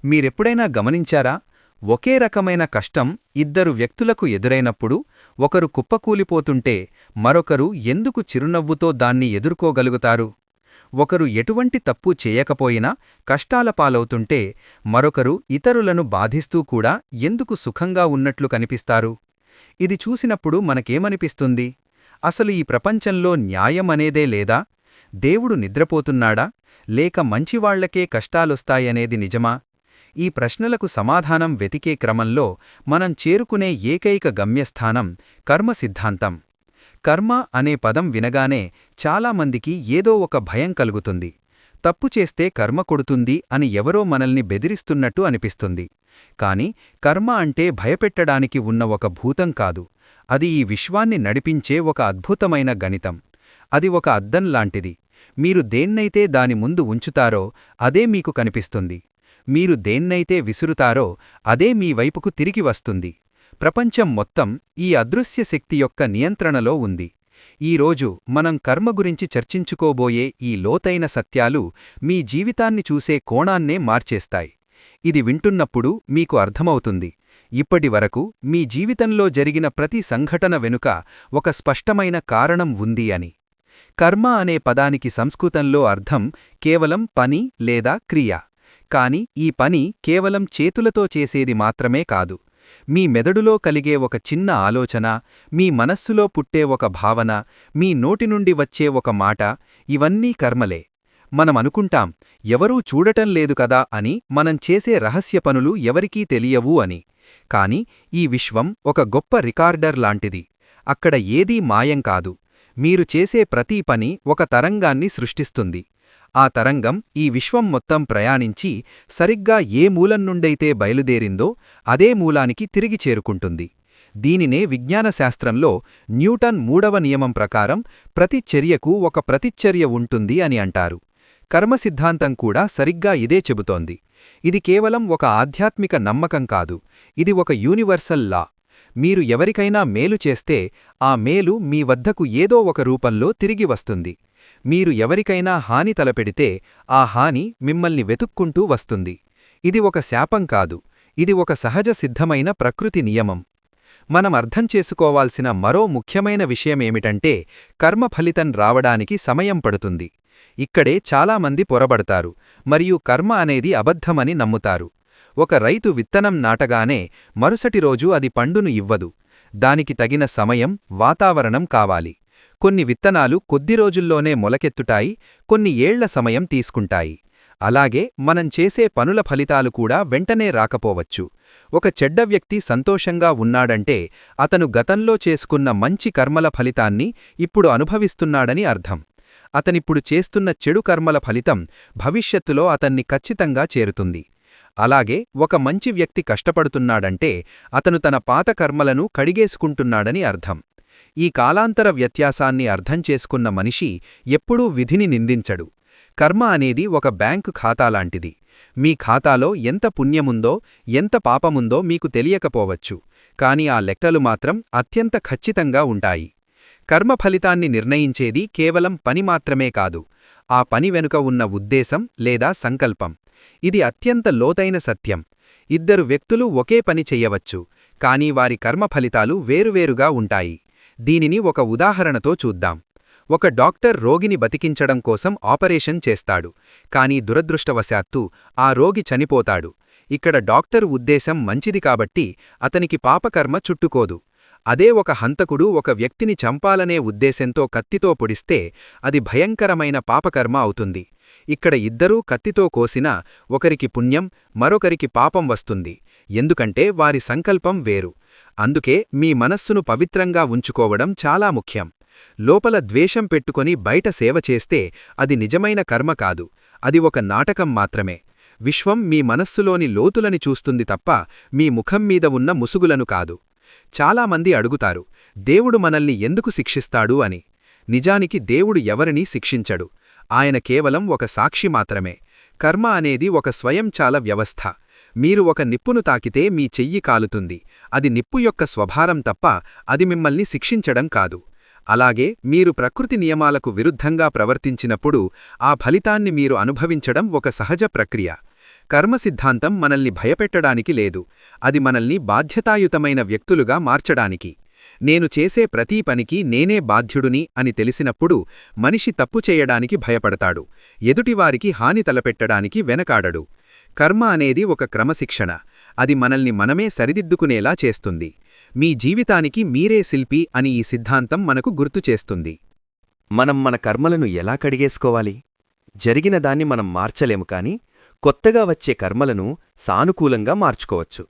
మీరెప్పుడైనా గమనించారా? ఒకే రకమైన కష్టం ఇద్దరు వ్యక్తులకు ఎదురైనప్పుడు ఒకరు కుప్పకూలిపోతుంటే మరొకరు ఎందుకు చిరునవ్వుతో దాన్ని ఎదుర్కోగలుగుతారు? ఒకరు ఎటువంటి తప్పు చేయకపోయినా కష్టాల పాలవుతుంటే మరొకరు ఇతరులను బాధిస్తూ కూడా ఎందుకు సుఖంగా ఉన్నట్లు కనిపిస్తారు? ఇది చూసినప్పుడు మనకేమనిపిస్తుంది? అసలు ఈ ప్రపంచంలో న్యాయమనేదే లేదా? దేవుడు నిద్రపోతున్నాడా? లేక మంచివాళ్లకే కష్టాలొస్తాయనేది నిజమా? ఈ ప్రశ్నలకు సమాధానం వెతికే క్రమంలో మనం చేరుకునే ఏకైక గమ్యస్థానం కర్మ సిద్ధాంతం. కర్మ అనే పదం వినగానే చాలామందికి ఏదో ఒక భయం కలుగుతుంది. తప్పు చేస్తే కర్మ కొడుతుంది అని ఎవరో మనల్ని బెదిరిస్తున్నట్టు అనిపిస్తుంది. కాని కర్మ అంటే భయపెట్టడానికి ఉన్న ఒక భూతం కాదు. అది ఈ విశ్వాన్ని నడిపించే ఒక అద్భుతమైన గణితం. అది ఒక అద్దం లాంటిది. మీరు దేన్నైతే దాని ముందు ఉంచుతారో అదే మీకు కనిపిస్తుంది. మీరు దేన్నైతే విసురుతారో అదే మీ వైపుకు తిరిగి వస్తుంది. ప్రపంచం మొత్తం ఈ అదృశ్య శక్తి యొక్క నియంత్రణలో ఉంది. ఈరోజు మనం కర్మ గురించి చర్చించుకోబోయే ఈ లోతైన సత్యాలు మీ జీవితాన్ని చూసే కోణాన్నే మార్చేస్తాయి. ఇది వింటున్నప్పుడు మీకు అర్థమవుతుంది, ఇప్పటివరకు మీ జీవితంలో జరిగిన ప్రతి సంఘటన వెనుక ఒక స్పష్టమైన కారణం ఉంది అని. కర్మ అనే పదానికి సంస్కృతంలో అర్థం కేవలం పని లేదా క్రియ. కాని ఈ పని కేవలం చేతులతో చేసేది మాత్రమే కాదు. మీ మెదడులో కలిగే ఒక చిన్న ఆలోచన, మీ మనస్సులో పుట్టే ఒక భావన, మీ నోటి నుండి వచ్చే ఒక మాట, ఇవన్నీ కర్మలే. మనమనుకుంటాం, ఎవరూ చూడటం లేదు కదా అని మనం చేసే రహస్య పనులు ఎవరికీ తెలియవు అని. కాని ఈ విశ్వం ఒక గొప్ప రికార్డర్ లాంటిది. అక్కడ ఏదీ మాయం కాదు. మీరు చేసే ప్రతి పని ఒక తరంగాన్ని సృష్టిస్తుంది. ఆ తరంగం ఈ విశ్వం మొత్తం ప్రయాణించి సరిగ్గా ఏ మూలం నుండైతే బయలుదేరిందో అదే మూలానికి తిరిగి చేరుకుంటుంది. దీనినే విజ్ఞానశాస్త్రంలో న్యూటన్ మూడవ నియమం ప్రకారం ప్రతి చర్యకు ఒక ప్రతిచర్య ఉంటుంది అని అంటారు. కర్మసిద్ధాంతం కూడా సరిగ్గా ఇదే చెబుతోంది. ఇది కేవలం ఒక ఆధ్యాత్మిక నమ్మకం కాదు, ఇది ఒక యూనివర్సల్ లా. మీరు ఎవరికైనా మేలు చేస్తే ఆ మేలు మీ వద్దకు ఏదో ఒక రూపంలో తిరిగి వస్తుంది. మీరు ఎవరికైనా హాని తలపెడితే ఆ హాని మిమ్మల్ని వెతుక్కుంటూ వస్తుంది. ఇది ఒక శాపం కాదు, ఇది ఒక సహజ సిద్ధమైన ప్రకృతి నియమం. మనం అర్థం చేసుకోవాల్సిన మరో ముఖ్యమైన విషయమేమిటంటే కర్మ ఫలితం రావడానికి సమయం పడుతుంది. ఇక్కడే చాలామంది పొరబడతారు మరియు కర్మ అనేది అబద్ధమని నమ్ముతారు. ఒక రైతు విత్తనం నాటగానే మరుసటి రోజు అది పండును ఇవ్వదు. దానికి తగిన సమయం, వాతావరణం కావాలి. కొన్ని విత్తనాలు కొద్ది రోజుల్లోనే మొలకెత్తుటాయి, కొన్ని ఏళ్ల సమయం తీసుకుంటాయి. అలాగే మనం చేసే పనుల ఫలితాలు కూడా వెంటనే రాకపోవచ్చు. ఒక చెడ్డ వ్యక్తి సంతోషంగా ఉన్నాడంటే అతను గతంలో చేసుకున్న మంచి కర్మల ఫలితాన్ని ఇప్పుడు అనుభవిస్తున్నాడని అర్థం. అతనిప్పుడు చేస్తున్న చెడు కర్మల ఫలితం భవిష్యత్తులో అతన్ని ఖచ్చితంగా చేరుతుంది. అలాగే ఒక మంచి వ్యక్తి కష్టపడుతున్నాడంటే అతను తన పాత కర్మలను కడిగేసుకుంటున్నాడని అర్థం. ఈ కాలాంతర వ్యత్యాసాన్ని అర్థం చేసుకున్న మనిషి ఎప్పుడూ విధిని నిందించడు. కర్మ అనేది ఒక బ్యాంకు ఖాతాలాంటిది. మీ ఖాతాలో ఎంత పుణ్యముందో, ఎంత పాపముందో మీకు తెలియకపోవచ్చు, కాని ఆ లెక్కలు మాత్రం అత్యంత ఖచ్చితంగా ఉంటాయి. కర్మ ఫలితాన్ని నిర్ణయించేది కేవలం పని మాత్రమే కాదు, ఆ పని వెనుక ఉన్న ఉద్దేశం లేదా సంకల్పం. ఇది అత్యంత లోతైన సత్యం. ఇద్దరు వ్యక్తులు ఒకే పని చెయ్యవచ్చు, కానీ వారి కర్మ ఫలితాలు వేరువేరుగా ఉంటాయి. దీనిని ఒక ఉదాహరణతో చూద్దాం. ఒక డాక్టర్ రోగిని బతికించడం కోసం ఆపరేషన్ చేస్తాడు, కానీ దురదృష్టవశాత్తు ఆ రోగి చనిపోతాడు. ఇక్కడ డాక్టరు ఉద్దేశం మంచిది కాబట్టి అతనికి పాపకర్మ చుట్టుకోదు. అదే ఒక హంతకుడు ఒక వ్యక్తిని చంపాలనే ఉద్దేశంతో కత్తితో పొడిస్తే అది భయంకరమైన పాపకర్మ అవుతుంది. ఇక్కడ ఇద్దరూ కత్తితో కోసినా ఒకరికి పుణ్యం, మరొకరికి పాపం వస్తుంది. ఎందుకంటే వారి సంకల్పం వేరు. అందుకే మీ మనస్సును పవిత్రంగా ఉంచుకోవడం చాలా ముఖ్యం. లోపల ద్వేషం పెట్టుకొని బయట సేవ చేస్తే అది నిజమైన కర్మ కాదు, అది ఒక నాటకం మాత్రమే. విశ్వం మీ మనస్సులోని లోతులని చూస్తుంది తప్ప మీ ముఖం మీద ఉన్న ముసుగులను కాదు. చాలామంది అడుగుతారు, దేవుడు మనల్ని ఎందుకు శిక్షిస్తాడు అని. నిజానికి దేవుడు ఎవరినీ శిక్షించడు. ఆయన కేవలం ఒక సాక్షి మాత్రమే. కర్మ అనేది ఒక స్వయంచాల వ్యవస్థ. మీరు ఒక నిప్పును తాకితే మీ చెయ్యి కాలుతుంది. అది నిప్పు యొక్క స్వభావం తప్ప అది మిమ్మల్ని శిక్షించడం కాదు. అలాగే మీరు ప్రకృతి నియమాలకు విరుద్ధంగా ప్రవర్తించినప్పుడు ఆ ఫలితాన్ని మీరు అనుభవించడం ఒక సహజ ప్రక్రియ. కర్మ సిద్ధాంతం మనల్ని భయపెట్టడానికి లేదు, అది మనల్ని బాధ్యతాయుతమైన వ్యక్తులుగా మార్చడానికి. నేను చేసే ప్రతీ పనికి నేనే బాధ్యుడుని అని తెలిసినప్పుడు మనిషి తప్పు చేయడానికి భయపడతాడు, ఎదుటివారికి హాని తలపెట్టడానికి వెనకాడడు. కర్మ అనేది ఒక క్రమశిక్షణ, అది మనల్ని మనమే సరిదిద్దుకునేలా చేస్తుంది. మీ జీవితానికి మీరే శిల్పి అని ఈ సిద్ధాంతం మనకు గుర్తుచేస్తుంది. మనం మన కర్మలను ఎలా కడిగేసుకోవాలి? జరిగిన దాన్ని మనం మార్చలేము కాని కొత్తగా వచ్చే కర్మలను సానుకూలంగా మార్చుకోవచ్చు.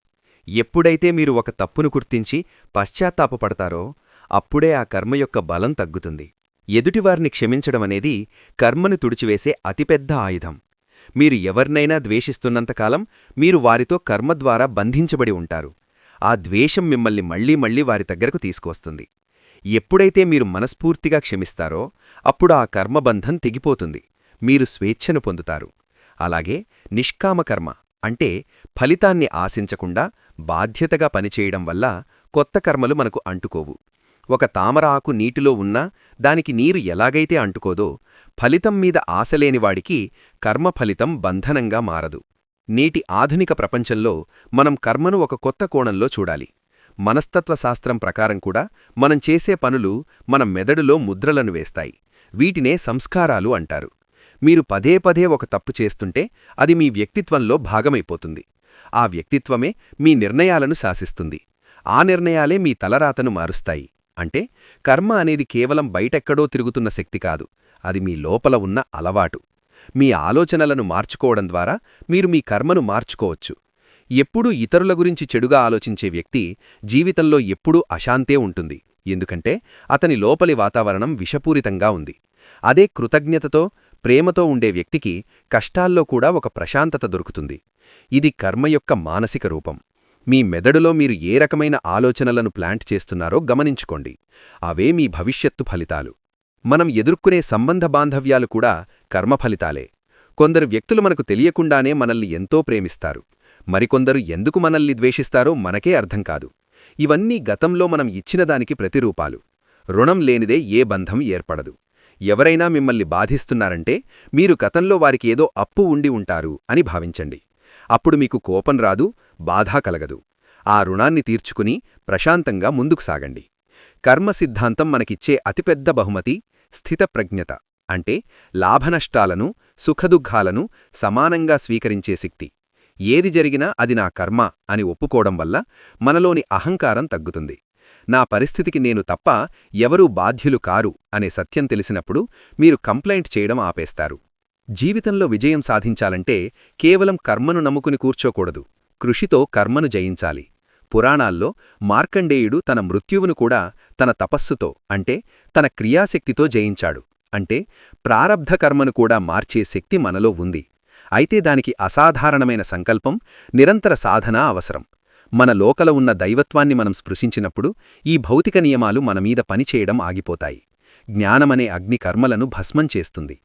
ఎప్పుడైతే మీరు ఒక తప్పును గుర్తించి పశ్చాత్తాపపడతారో అప్పుడే ఆ కర్మ యొక్క బలం తగ్గుతుంది. ఎదుటివారిని క్షమించడమనేది కర్మను తుడిచివేసే అతిపెద్ద ఆయుధం. మీరు ఎవర్నైనా ద్వేషిస్తున్నంతకాలం మీరు వారితో కర్మ ద్వారా బంధించబడి ఉంటారు. ఆ ద్వేషం మిమ్మల్ని మళ్లీ మళ్లీ వారి దగ్గరకు తీసుకువస్తుంది. ఎప్పుడైతే మీరు మనస్ఫూర్తిగా క్షమిస్తారో అప్పుడు ఆ కర్మబంధం తెగిపోతుంది, మీరు స్వేచ్ఛను పొందుతారు. అలాగే నిష్కామకర్మ అంటే ఫలితాన్ని ఆశించకుండా బాధ్యతగా పనిచేయడం వల్ల కొత్త కర్మలు మనకు అంటుకోవు. ఒక తామర ఆకు నీటిలో ఉన్నా దానికి నీరు ఎలాగైతే అంటుకోదో, ఫలితం మీద ఆశలేనివాడికి కర్మఫలితం బంధనంగా మారదు. నేటి ఆధునిక ప్రపంచంలో మనం కర్మను ఒక కొత్త కోణంలో చూడాలి. మనస్తత్వశాస్త్రం ప్రకారం కూడా మనం చేసే పనులు మన మెదడులో ముద్రలను వేస్తాయి. వీటినే సంస్కారాలు అంటారు. మీరు పదే పదే ఒక తప్పు చేస్తుంటే అది మీ వ్యక్తిత్వంలో భాగమైపోతుంది. ఆ వ్యక్తిత్వమే మీ నిర్ణయాలను శాసిస్తుంది. ఆ నిర్ణయాలే మీ తలరాతను మారుస్తాయి. అంటే కర్మ అనేది కేవలం బయటెక్కడో తిరుగుతున్న శక్తి కాదు, అది మీ లోపల ఉన్న అలవాటు. మీ ఆలోచనలను మార్చుకోవడం ద్వారా మీరు మీ కర్మను మార్చుకోవచ్చు. ఎప్పుడూ ఇతరుల గురించి చెడుగా ఆలోచించే వ్యక్తి జీవితంలో ఎప్పుడూ అశాంతే ఉంటుంది, ఎందుకంటే అతని లోపలి వాతావరణం విషపూరితంగా ఉంది. అదే కృతజ్ఞతతో ప్రేమతో ఉండే వ్యక్తికి కష్టాల్లో కూడా ఒక ప్రశాంతత దొరుకుతుంది. ఇది కర్మ యొక్క మానసిక రూపం. మీ మెదడులో మీరు ఏ రకమైన ఆలోచనలను ప్లాంట్ చేస్తున్నారో గమనించుకోండి, అవే మీ భవిష్యత్తు ఫలితాలు. మనం ఎదుర్కొనే సంబంధ బాంధవ్యాలు కూడా కర్మఫలితాలే. కొందరు వ్యక్తులు మనకు తెలియకుండానే మనల్ని ఎంతో ప్రేమిస్తారు, మరికొందరు ఎందుకు మనల్ని ద్వేషిస్తారో మనకే అర్థం కాదు. ఇవన్నీ గతంలో మనం ఇచ్చినదానికి ప్రతిరూపాలు. రుణం లేనిదే ఏ బంధం ఏర్పడదు. ఎవరైనా మిమ్మల్ని బాధిస్తున్నారంటే మీరు గతంలో వారికి ఏదో అప్పు ఉండి ఉంటారు అని భావించండి. అప్పుడు మీకు కోపం రాదు, బాధ కలగదు. ఆ రుణాన్ని తీర్చుకుని ప్రశాంతంగా ముందుకు సాగండి. కర్మ సిద్ధాంతం మనకిచ్చే అతిపెద్ద బహుమతి స్థితప్రజ్ఞత, అంటే లాభనష్టాలను సుఖదుఖాలను సమానంగా స్వీకరించే శక్తి. ఏది జరిగినా అది నా కర్మ అని ఒప్పుకోవడం వల్ల మనలోని అహంకారం తగ్గుతుంది. నా పరిస్థితికి నేను తప్ప ఎవరూ బాధ్యులు కారు అనే సత్యం తెలిసినప్పుడు మీరు కంప్లైంట్ చేయడం ఆపేస్తారు. జీవితంలో విజయం సాధించాలంటే కేవలం కర్మను నమ్ముకుని కూర్చోకూడదు, కృషితో కర్మను జయించాలి. పురాణాల్లో మార్కండేయుడు తన మృత్యువును కూడా తన తపస్సుతో, అంటే తన క్రియాశక్తితో జయించాడు. అంటే ప్రారబ్ధ కర్మను కూడా మార్చే శక్తి మనలో ఉంది. అయితే దానికి అసాధారణమైన సంకల్పం, నిరంతర సాధన అవసరం. మన లోకల ఉన్న దైవత్వాన్ని మనం స్పృశించినప్పుడు ఈ భౌతిక నియమాలు మనమీద పనిచేయడం ఆగిపోతాయి. జ్ఞానమనే అగ్ని కర్మలను భస్మం చేస్తుంది.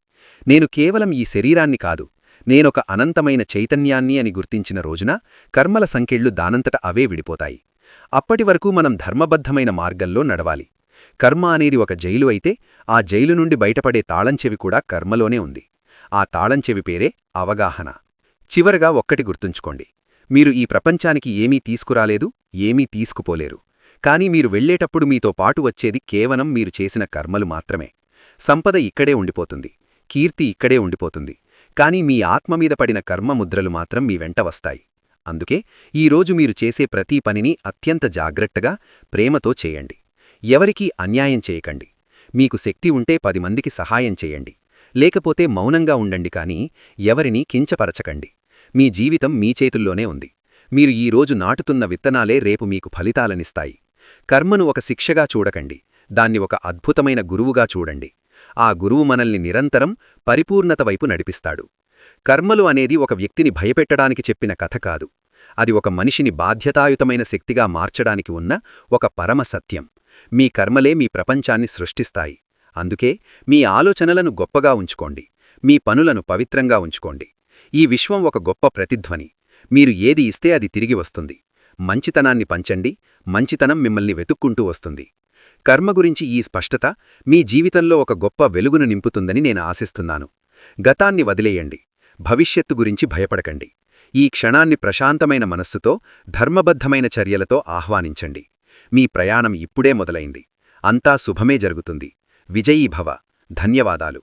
నేను కేవలం ఈ శరీరాన్ని కాదు, నేనొక అనంతమైన చైతన్యాన్ని అని గుర్తించిన రోజున కర్మల సంకెళ్లు దానంతట అవే విడిపోతాయి. అప్పటివరకు మనం ధర్మబద్ధమైన మార్గంలో నడవాలి. కర్మ అనేది ఒక జైలు అయితే ఆ జైలు నుండి బయటపడే తాళంచెవి కూడా కర్మలోనే ఉంది. ఆ తాళంచెవి పేరే అవగాహన. చివరగా ఒక్కటి గుర్తుంచుకోండి, మీరు ఈ ప్రపంచానికి ఏమీ తీసుకురాలేదు, ఏమీ తీసుకుపోలేరు. కాని మీరు వెళ్లేటప్పుడు మీతో పాటు వచ్చేది కేవలం మీరు చేసిన కర్మలు మాత్రమే. సంపద ఇక్కడే ఉండిపోతుంది, కీర్తి ఇక్కడే ఉండిపోతుంది. కాని మీ ఆత్మమీద పడిన కర్మముద్రలు మాత్రం మీ వెంట వస్తాయి. అందుకే ఈరోజు మీరు చేసే ప్రతి పనిని అత్యంత జాగ్రత్తగా, ప్రేమతో చేయండి. ఎవరికీ అన్యాయం చేయకండి. మీకు శక్తి ఉంటే 10 మందికి సహాయం చేయండి, లేకపోతే మౌనంగా ఉండండి. కానీ ఎవరినీ కించపరచకండి. మీ జీవితం మీ చేతుల్లోనే ఉంది. మీరు ఈరోజు నాటుతున్న విత్తనాలే రేపు మీకు ఫలితాలనిస్తాయి. కర్మను ఒక శిక్షగా చూడకండి, దాన్ని ఒక అద్భుతమైన గురువుగా చూడండి. ఆ గురువు మనల్ని నిరంతరం పరిపూర్ణత వైపు నడిపిస్తాడు. కర్మలు అనేది ఒక వ్యక్తిని భయపెట్టడానికి చెప్పిన కథ కాదు, అది ఒక మనిషిని బాధ్యతాయుతమైన శక్తిగా మార్చడానికి ఉన్న ఒక పరమ సత్యం. మీ కర్మలే మీ ప్రపంచాన్ని సృష్టిస్తాయి. అందుకే మీ ఆలోచనలను గొప్పగా ఉంచుకోండి, మీ పనులను పవిత్రంగా ఉంచుకోండి. ఈ విశ్వం ఒక గొప్ప ప్రతిధ్వని. మీరు ఏది ఇస్తే అది తిరిగి వస్తుంది. మంచితనాన్ని పంచండి, మంచితనం మిమ్మల్ని వెతుక్కుంటూ వస్తుంది. కర్మ గురించి ఈ స్పష్టత మీ జీవితంలో ఒక గొప్ప వెలుగును నింపుతుందని నేను ఆశిస్తున్నాను. గతాన్ని వదిలేయండి, భవిష్యత్తు గురించి భయపడకండి. ఈ క్షణాన్ని ప్రశాంతమైన మనస్సుతో ధర్మబద్ధమైన చర్యలతో ఆహ్వానించండి. మీ ప్రయాణం ఇప్పుడే మొదలైంది. అంతా శుభమే జరుగుతుంది. విజయీ భవ. ధన్యవాదాలు.